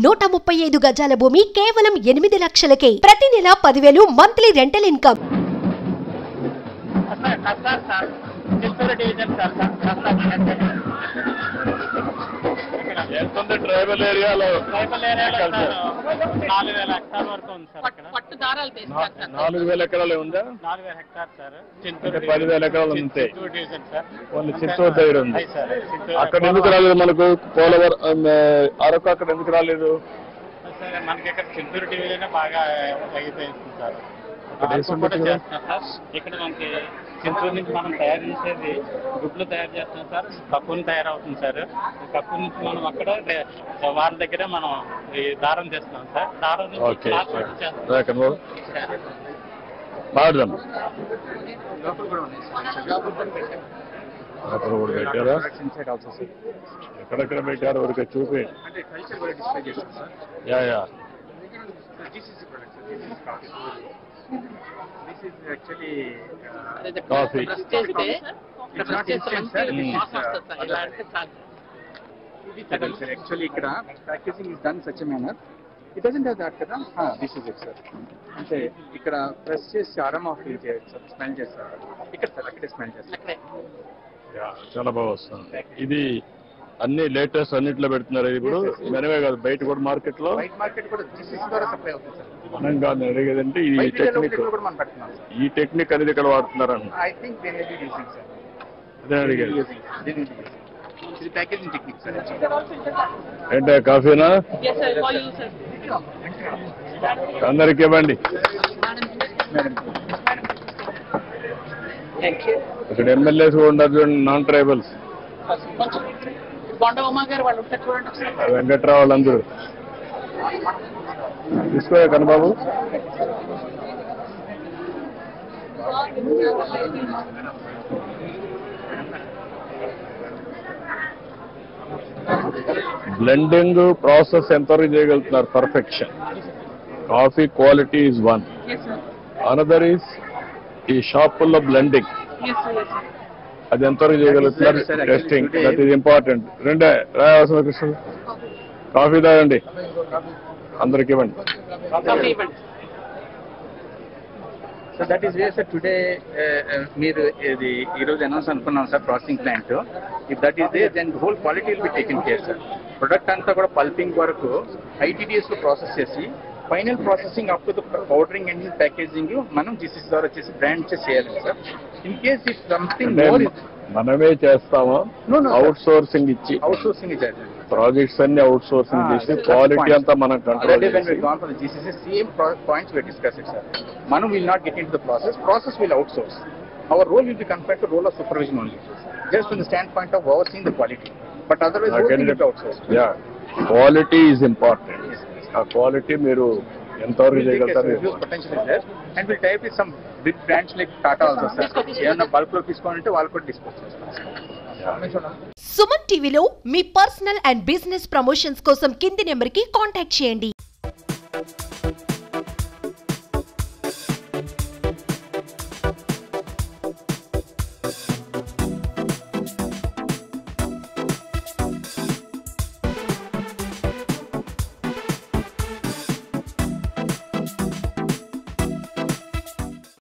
135 గజాల భూమి కేవలం 8 లక్షలకే. ప్రతి నెల 10,000 మంత్లీ రెంటల్ ఇన్కమ్. ట్రైబల్ ఏరియాలో 4,000 హెక్టార్ వరకు ఉంది సార్. పట్టు దారాలు 4,000 ఎకరాలు ఉందా? 4,000 హెక్టార్ సార్. 10,000 ఎకరాలు ఉంటాయి. ఓన్లీ చిత్తూరు చిత్తూరు దగ్గర ఉంది. అక్కడ ఎందుకు రాలేదు మనకు? పోలవరం అరకు అక్కడ ఎందుకు రాలేదు? సార్ మనకి ఇక్కడ చిత్తూరు టీవీలోనే బాగా తగ్గిపోయింది సార్. ఇక్కడ మనకి చిత్తూరు నుంచి మనం తయారు చేసేది గుడ్లు తయారు చేస్తాం సార్. కక్కుని తయారవుతుంది సార్. కక్కు నుంచి మనం అక్కడ వాళ్ళ దగ్గర మనం ఈ దారం చేస్తాం సార్. దారం మాట్లాడదాం. పెట్టారా? ఎక్కడెక్కడ పెట్టారు? వరకు చూపి. Yeah yeah This is actually coffee. Actually, ikkada packaging is done such a manner. It doesn't have that kada. This is it, sir. Ante ikkada press chesi aroma feel cheyచ్చు, smell చేస్తారు. ఇక్కడ sir అక్కడే smell చేస్తారు. Yeah చాలా బాగా వస్తుంది. ఇది అన్ని latest అన్నిట్లో పెడుతున్నారు. ఇప్పుడు మనమే కాదు, బయట కూడా మార్కెట్ లో కూడా GCC ద్వారా సప్లై అవుతుంది సార్. మనం కాదు అడిగేదంటే ఈ టెక్నిక్, ఈ టెక్నిక్ అనేది ఇక్కడ వాడుతున్నారని. I think they may be using, sir. అదే అడిగేది. ఇది ప్యాకేజింగ్ టెక్నిక్ సార్. ఏంటో కాఫీనా? Yes sir, for you sir. అందరికి ఇవ్వండి. ఇక్కడ ఎమ్మెల్యేస్ కూడా ఉన్నారు చూడండి, నాన్ ట్రైబల్స్. బొండమ్మ గారు వాళ్ళు ఉంటారు చూడండి. వెంకట్రావు వాళ్ళందరూ తీసుకో కన్నబాబు. బ్లెండింగ్ ప్రాసెస్ ఎంతవరకు చేయగలుగుతున్నారు? Perfection. Coffee quality is one. Another is ఈ షాపుల్లో బ్లెండింగ్. అది ఎంతవరకు చేయగలుగుతున్నారు? టెస్టింగ్. That is important. రెండే రాయవలసిన కృష్ణ కాఫీ తాగండి, అందరికి ఇవ్వండి. So that is way sir. Today మీరు ఇది ఈరోజు అనౌన్స్ అనుకున్నాం sir, processing plant. If that is they then whole quality will be taken care sir. Product అంతా కూడా పల్పింగ్ వరకు ITDS లో ప్రాసెస్ చేసి final processing up to the powdering and packaging మనం GCC ద్వారా చేసి బ్రాండ్ చేయాలి sir. In case if something more మనమే చేస్తామా? అవుట్ సోర్సింగ్ ఇచ్చి ప్రాజెక్ట్స్ అన్ని అవుట్ సోర్సింగ్ చేసి క్వాలిటీ అంతా మనం control GCC same points we discussed it, sir. Manu will not get into the process will outsource. Our role will be confined to role of supervision only, just from the standpoint of overseeing the quality, but otherwise whole thing will be outsourced. Yeah, quality is important. ఆ quality మీరు ఎంతవరకు చేయగలుగుతారు? Potential is there, and we'll tie up with some big brands like Tata also, sir. ఏమన్నా bulk లో తీసుకోవాలంటే వాళ్ళు కూడా dispose చేస్తారు. సుమన్ టీవీలో మీ పర్సనల్ అండ్ బిజినెస్ ప్రమోషన్స్ కోసం కింది నెంబర్కి కాంటాక్ట్ చేయండి.